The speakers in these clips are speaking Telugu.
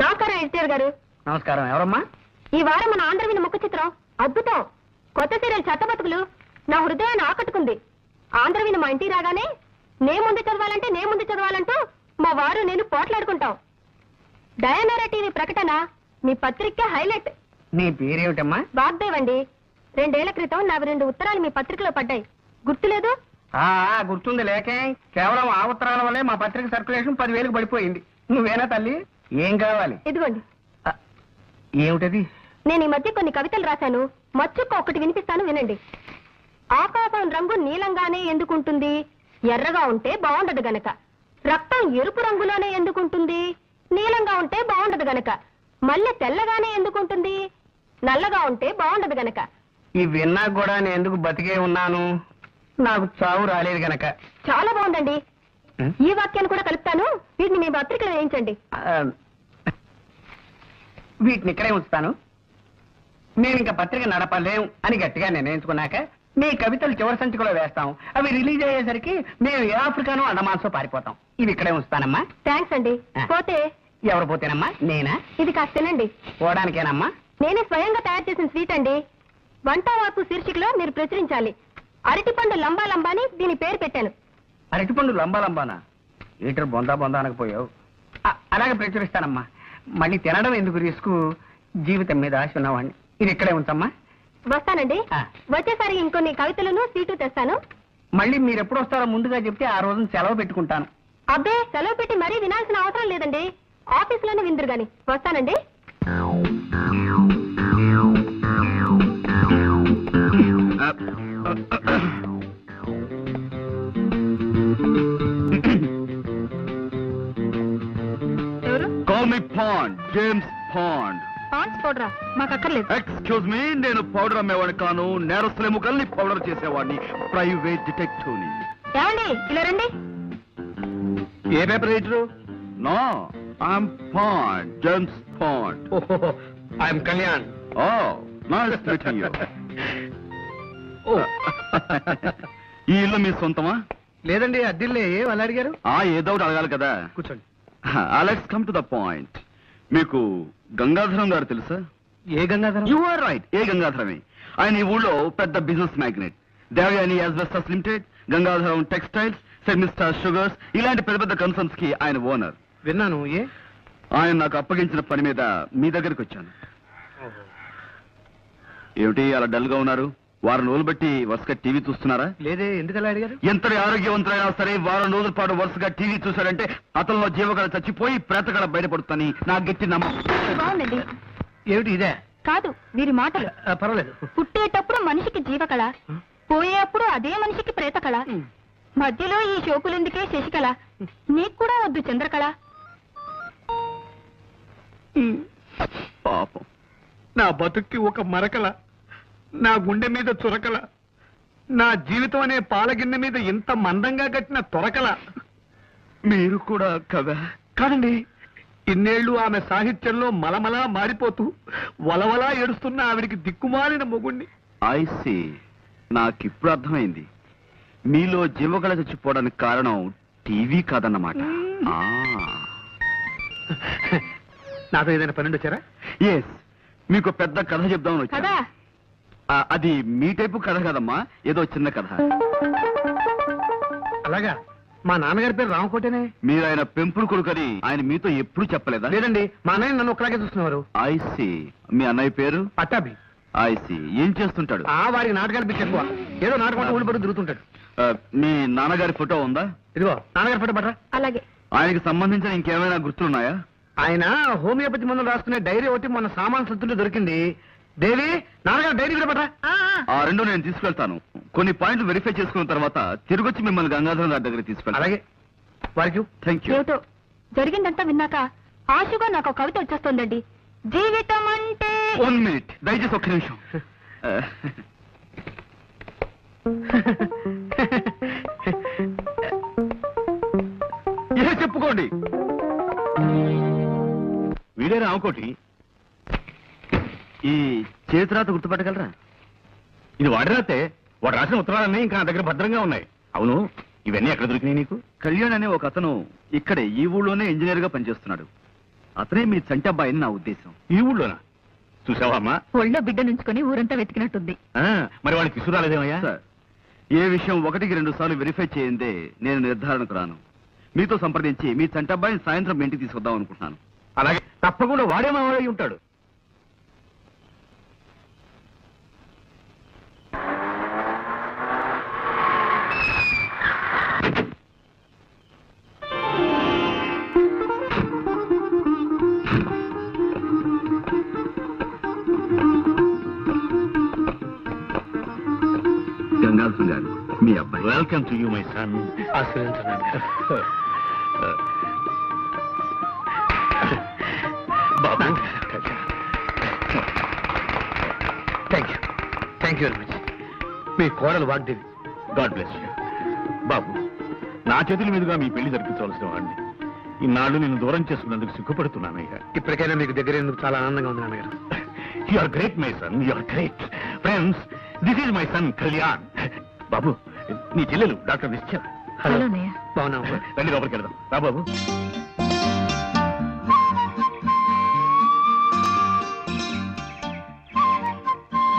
నమస్కారం ఎన్టీఆర్ గారు. నమస్కారం. ఎవరమ్మా? ఈ వారం మన ఆంధ్రవీణ ముఖ చిత్రం అద్భుతం. కొత్త సీరియల్ చెత్తబతుకులు నా హృదయాన్ని ఆకట్టుకుంది. ఆంధ్రవీణ మా ఇంటికి రాగానే నే ముందు చదవాలంటూ మా వారు నేను పోట్లాడుకుంటాం. డయానారా టీవీ ప్రకటన మీ పత్రిక హైలైట్. నీ పేరేమిటమ్మా? వాగ్దేవ్ అండి. 2 ఏళ్ల క్రితం నా 2 ఉత్తరాలు మీ పత్రికలో పడ్డాయి, గుర్తులేదు? గుర్తుంది. లేకే కేవలం ఆ ఉత్తరాల వల్లే మా పత్రిక సర్క్యులేషన్ 10,000కు పడిపోయింది. నువ్వేనా తల్లి? ఏం కావాలి? ఇదిగోండి. ఏమిటది? నేను ఈ మధ్య కొన్ని కవితలు రాశాను, మచ్చుక్క ఒకటి వినిపిస్తాను, వినండి. ఆకాశం రంగు నీలంగానే ఎందుకుంటుంది, ఎర్రగా ఉంటే బాగుండదు గనక. రక్తం ఎరుపు రంగులోనే ఎందుకుంటుంది, నీలంగా ఉంటే బాగుండదు గనక. మల్లె తెల్లగానే ఎందుకుంటుంది, నల్లగా ఉంటే బాగుండదు గనక. ఈ విన్నా కూడా నేను ఎందుకు బతికే ఉన్నాను, నాకు చావు రాలేదు గనక. చాలా బాగుందండి. ఈ వాక్యాన్ని కూడా కలుపుతాను, వీటిని మీ పత్రికలో వేయించండి. వీటిని ఇక్కడే ఉంచుతాను. మేము ఇంకా పత్రిక నడపలేం అని గట్టిగా నిర్ణయించుకున్నాక మీ కవితలు చివరి సంచికలో వేస్తాం. అవి రిలీజ్ అయ్యేసరికి మేము ఏ ఆఫ్రికానో అండమాన్సో పారిపోతాం. ఇవి ఇక్కడే ఉంచుతానమ్మా. థ్యాంక్స్ అండి. పోతే ఎవరు పోతేనమ్మా? నేనా? ఇది కాస్త తినండి. పోవడానికేనమ్మా? నేనే స్వయంగా తయారు చేసిన స్వీట్ అండి. వంట వార్పు శీర్షికలో మీరు ప్రచురించాలి. అరటిపండు లంబా లంబా అని దీని పేరు పెట్టాను. అరటిపండు లంబా లంబానా? లీటర్ బొందా బొందా అనకపోయావు. అలాగే ప్రచురిస్తానమ్మా. మళ్ళీ తినడం ఎందుకు రిస్క్, జీవితం మీద ఆశ ఉన్నవాడిని. ఇది ఇక్కడే ఉంచమ్మా. వస్తానండి. వచ్చేసారి ఇంకొన్ని కవితలను స్వీటు తెస్తాను. మళ్ళీ మీరు ఎప్పుడు వస్తారో ముందుగా చెప్తే ఆ రోజున సెలవు పెట్టుకుంటాను. అబ్బే, సెలవు పెట్టి మరీ వినాల్సిన అవసరం లేదండి. ఆఫీసులోనే విందురు గాని. వస్తానండి. Call me Pond, James Pond. Pond's పౌడరా? మాకు అక్కర్లేదు. ఎక్స్క్యూజ్ మీ, నేను పౌడర్ అమ్మేవాడిని కాను, నేరస్తుల ముఖల్ని పౌడర్ చేసేవాడిని, ప్రైవేట్ డిటెక్టివ్ని. ఏమండి, ఇలా రండి. ఏ paper writer? No, I'm Pond, James Pond. I'm Kalyan. Oh, nice meeting you. ఈ ఇల్లు మీ సొంతమా? లేదండి, అద్దిల్లే. అలా అడిగారు? ఏదో ఒకటి అడగాలి కదా. కూర్చోండి. Let's come to the point. మీకు గంగాధరం గారు తెలుసా? ఏ గంగాధరం? యు ఆర్ రైట్, ఏ గంగాధరమే. ఆయన ఈ ఊళ్ళో పెద్ద business magnet. Devayani asbestos limited, Gangadharam textiles, సెమిస్టార్ షుగర్స్, ఇలాంటి పెద్ద పెద్ద కన్సర్న్స్ కి ఆయన ఓనర్. విన్నాను. ఆయన నాకు అప్పగించిన పని మీద మీ దగ్గరికి వచ్చాను. ఏమిటి అలా డల్ గా ఉన్నారు? వారం రోజులు బట్టి వరుసగా టీవీ చూస్తున్నారా? లేదే. ఎందుకలా అడిగారు? ఎంతటి ఆరోగ్యవంతులైనా సరే వారం రోజుల పాటు వరుసగా టీవీ చూశారంటే అతనిలో జీవకళ చచ్చిపోయి ప్రేతకళ బయటపడుతుందని నా గట్టి నమ్మకం. బాగుందండి. ఏమిటి ఇదే? కాదు, వీరి మాటలు. పర్వాలేదు. పుట్టేటప్పుడు మనిషికి జీవకళ, పోయేప్పుడు అదే మనిషికి ప్రేతకళ, మధ్యలో ఈ షోకులెందుకే శశికళ, నీకు కూడా వద్దు చంద్రకళ. పాపం, నా బతుక్కి ఒక మరకల, నా గుండె మీద చురకల, నా జీవితం అనే పాలగిన్నె మీద ఇంత మందంగా కట్టిన తొరకల. మీరు కూడా కదా? కాదండి, ఇన్నేళ్లు ఆమె సాహిత్యంలో మలమలా మారిపోతూ వలవలా ఏడుస్తున్న ఆవిడికి దిక్కుమాలిన మొగుణ్ణి. ఐ సీ, నాకిప్పుడు అర్థమైంది. మీలో జీవకళ చచ్చిపోవడానికి కారణం టీవీ కాదన్నమాట. నాతో ఏదైనా పన్నెండు వచ్చారా? ఎస్, మీకు పెద్ద కథ చెప్దామని వచ్చా. కదా అది మీ టైపు కథ కదమ్మా, ఏదో చిన్న కథ. అలాగా? మా నాన్నగారి పేరు రామకోటేనే. మీరు ఆయన పెంపుడు కొడుకని ఆయన మీతో ఎప్పుడు చెప్పలేదా? లేదండి, మా అన్నయ్య నన్ను ఒకలాగే చూస్తున్నారు. I see. మీ అన్నయ్య పేరు? పట్టాభి. I see. ఏం చేస్తుంటాడు? వారికి నాటకాలు పిచ్చి ఎక్కువ. ఏదో నాటకం ఊళ్ళు పడి తిరుగుతుంటాడు. మీ నాన్నగారి ఫోటో ఉందా? ఇదిగో నాన్నగారి ఫోటో పట్రా. అలాగే. ఆయనకి సంబంధించిన ఇంకేమైనా గుర్తులున్నాయా? ఆయన హోమియోపతి మందులు రాసుకునే డైరీ ఒకటి మొన్న సామాన్ సత్తుంటే దొరికింది. దేవి, నాన్నగారు డైరీ కూడా పట్రా. ఆ రెండు నేను తీసుకెళ్తాను. కొన్ని పాయింట్లు వెరిఫై చేసుకున్న తర్వాత తిరిగొచ్చి మిమ్మల్ని గంగాధరం గారి దగ్గర తీసుకెళ్తాను. అలాగే. వారికి థ్యాంక్ యూ. ఏమిటో జరిగిందంతా విన్నాక ఆశగా నాకు ఒక కవిత వచ్చేస్తోందండి. జీవితం అంటే 1 మినిట్, దయచేసి ఒక్క నిమిషం. ఏ చెప్పుకోండి. వీడే రామకోటి. ఈ చేతిరాత గుర్తుపట్టగలరా? ఇది వాడిరాతే. వాడు రాసిన ఉత్తరాలన్నీ ఇంకా నా దగ్గర భద్రంగా ఉన్నాయి. అవును, ఇవన్నీ ఎక్కడ దొరికినాయి నీకు? కళ్యాణ్ అనే ఒక అతను ఇక్కడే ఈ ఊళ్ళోనే ఇంజనీర్ గా పనిచేస్తున్నాడు. అతనే మీ చంటి అబ్బాయిని నా ఉద్దేశం. ఈ ఊళ్ళోనా? చూసావా అమ్మా? ఒళ్ళో బిడ్డ నుంచుకొని ఊరంతా వెతికినట్టుంది. మరి వాడిని తీసుకురాలేదేమయ్యా? సార్, ఏ విషయం 1-2 సార్లు వెరిఫై చేయందే నేను నిర్ధారణకు రాను. మీతో సంప్రదించి మీ చంటి అబ్బాయిని సాయంత్రం ఇంటికి తీసుకొద్దాం అనుకుంటున్నాను. అలాగే, తప్పకుండా వాడే మా వాడై ఉంటాడు. గంగాధరం గారు, మీ అబ్బాయి. Welcome to you my son. బాబు, థ్యాంక్ యూ వెరీ మచ్. మీ కోడలు వాగ్దేవి. God bless you. బాబు, నా చేతుల మీదుగా మీ పెళ్లి జరిపించవలసిన వాడిని. ఇన్నాళ్ళు నేను దూరం చేసుకున్నందుకు సిగ్గుపడుతున్నాను. ఇప్పటికైనా మీకు దగ్గర ఎందుకు చాలా ఆనందంగా ఉంది నాన్నగారు. You are great my son, you are great. Friends, this is my son Kalyan. బాబు, నీ చెల్లెలు డాక్టర్ నిశ్చయ. హలో అన్నయ్య. బాగున్నావు? రండి లోపలికి వెళ్దాం. రా బాబు.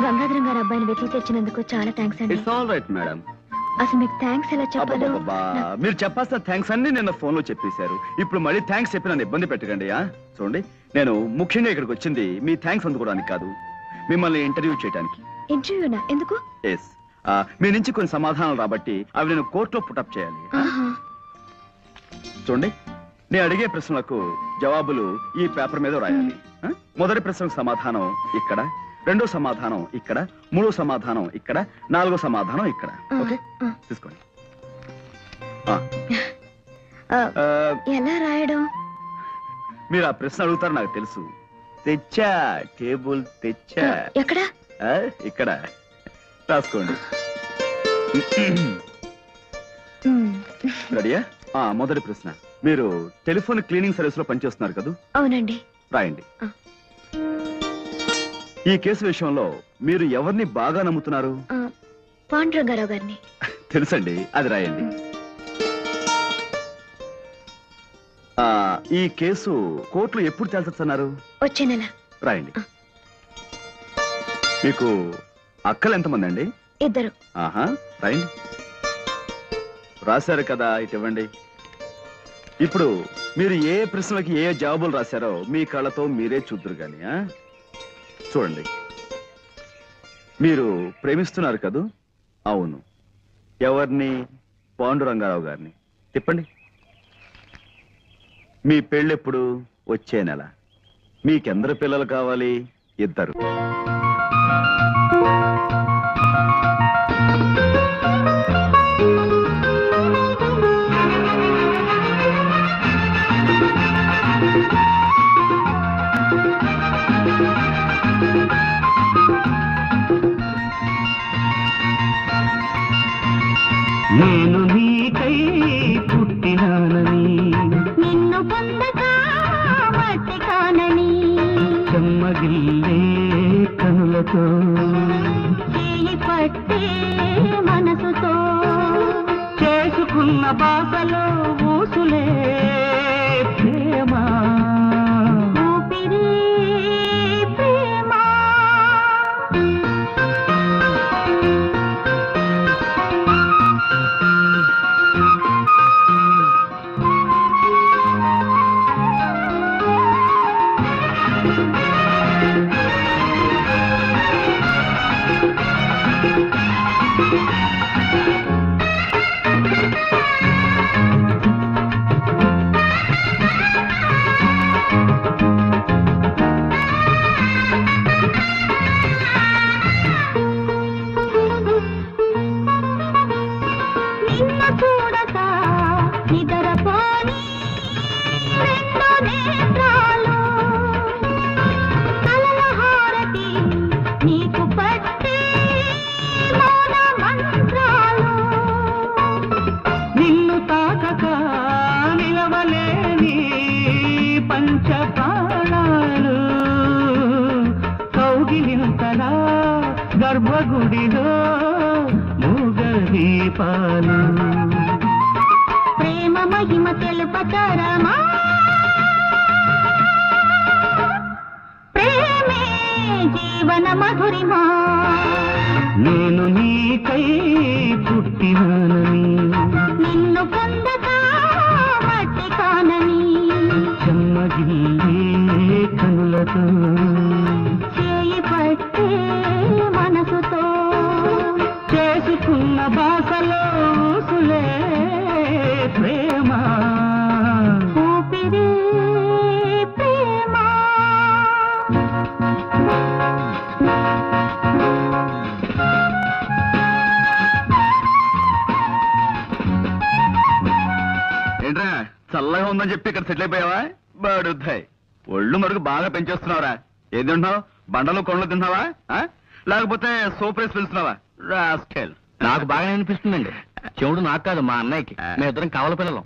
గంగాధరం గారు అబ్బాయిని వెతికి తెచ్చినందుకు చాలా థ్యాంక్స్ అండి. It's all right madam. అసలు మీకు థ్యాంక్స్ ఎలా చెప్పాలో మీరు చెప్పాల్సిన థ్యాంక్స్ అన్ని నిన్న ఫోన్ లో చెప్పేశారు. ఇప్పుడు మళ్ళీ థ్యాంక్స్ చెప్పి నన్ను ఇబ్బంది పెట్టకండి. చూడండి, నేను ముఖ్యంగా ఇక్కడికి వచ్చింది మీ థ్యాంక్స్ అందుకోవడానికి కాదు, మిమ్మల్ని ఇంటర్వ్యూ చేయడానికి. ఇంటర్వ్యూనా? ఎందుకు? ఎస్, మీ నుంచి కొన్ని సమాధానాలు రాబట్టి అవి నేను కోర్టులో పుటప్ చేయాలి. చూడండి, నేను అడిగే ప్రశ్నలకు జవాబులు ఈ పేపర్ మీద రాయాలి. మొదటి ప్రశ్నకు సమాధానం ఇక్కడ, రెండో సమాధానం ఇక్కడ, మూడో సమాధానం ఇక్కడ, నాలుగో సమాధానం ఇక్కడ. ఓకే, తీసుకోండి. ఎలా రాయడం? మీరు ఆ ప్రశ్న అడుగుతారు నాకు తెలుసు. తెచ్చా, టేబుల్ తెచ్చా. ఎక్కడ? ఇక్కడ రాసుకోండి. రెడీయా? మొదటి ప్రశ్న, మీరు టెలిఫోన్ క్లీనింగ్ సర్వీస్ లో పనిచేస్తున్నారు కదా? అవునండి. రాయండి. ఈ కేసు విషయంలో మీరు ఎవరిని బాగా నమ్ముతున్నారు? పాండురంగారావు గారిని. తెలుసండి, అది రాయండి. ఈ కేసు కోర్టులో ఎప్పుడు తేల్చొచ్చన్నారు? వచ్చే నెల. రాయండి. మీకు అక్కలు ఎంతమంది అండి? 2. ఆహా, రాయండి. రాశారు కదా, ఇటు ఇవ్వండి. ఇప్పుడు మీరు ఏ ప్రశ్నలకి ఏ జవాబులు రాశారో మీ కళ్ళతో మీరే చూద్దరు గాని. చూడండి, మీరు ప్రేమిస్తున్నారు కదూ? అవును. ఎవరిని? పాండురంగారావు గారిని. తిప్పండి. మీ పెళ్ళెప్పుడు? వచ్చే నెల. మీకెందరు పిల్లలు కావాలి? 2. నేను నీకై పుట్టినానని, నిన్ను పొందగా మట్టి కానని, చెమ్మగిల్లే కనులతో, చేయి పట్టే మనసుతో, చేసుకున్న బాసలో ఊసులే ప్రేమ, ఊపిరి ప్రేమ. దీపాలు ప్రేమ మహిమ తెలుపతరమా ప్రేమే జీవన మధురిమా నేను నీకై పుట్టినానని నిన్ను పొందగా మట్టి కానని చెమ్మగిల్లే కనులతో చేయి పట్టే మనసుతో చేసుకున్న భాషలో ఊసులే ప్రేమ ఊపిరి ప్రేమ ఏంట్రా చల్లగా ఉందని చెప్పి ఇక్కడ సెటిల్ అయిపోయావా బాడుద్దాయి ఒళ్ళు మరుగు బాగా పెంచేస్తున్నావురా ఏది తింటున్నావు బండలు కొండలు తింటున్నావా ఆ? లేకపోతే సోప్ రేసి పిలుస్తున్నావా రాస్కెల్ నాకు బాగా అనిపిస్తుందండి చెవుడు నాకు కాదు మా అన్నయ్యకి మేము ఇద్దరం కావల పిల్లలం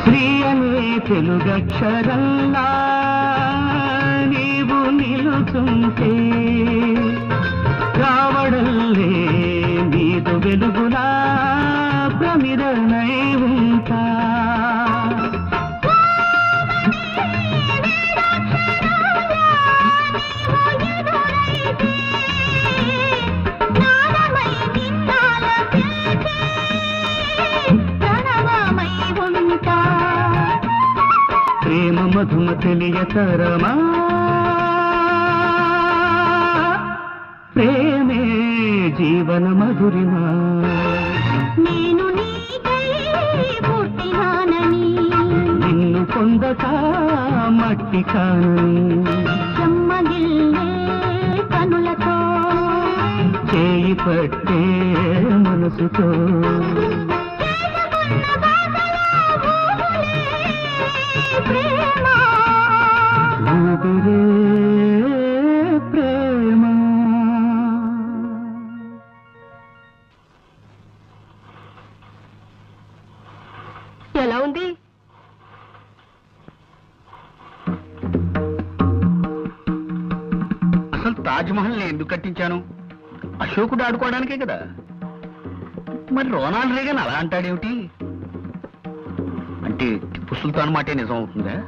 శ్రీ అనే తెలుగక్షరంలా నీవు నిలుచుంటే రావడల్లే నీదు వెలుగులా ప్రమిదనై ఉంటా నాదమై నిన్నాల పిలిచే ప్రణవమై ఉంటా ప్రేమ మధుమ తెలియతరమా ప్రేమే జీవన మధురిమా నేను నీకై పుట్టినానని నిన్ను పొందక మట్టి కానని చెమ్మగిల్లే కనులతో చేయి పట్టే మనసుతో ప్రేమ ఊపిరే ప్రేమ ఎలా ఉంది అసలు తాజ్ మహల్ ని ఎందుకు కట్టించాను అశోకుడు ఆడుకోవడానికే కదా మరి రోనాల్డ్ రేగన్ అలా అంటాడేమిటి అంటే టిప్పు సుల్తాన్ మాటే నిజం అవుతుందా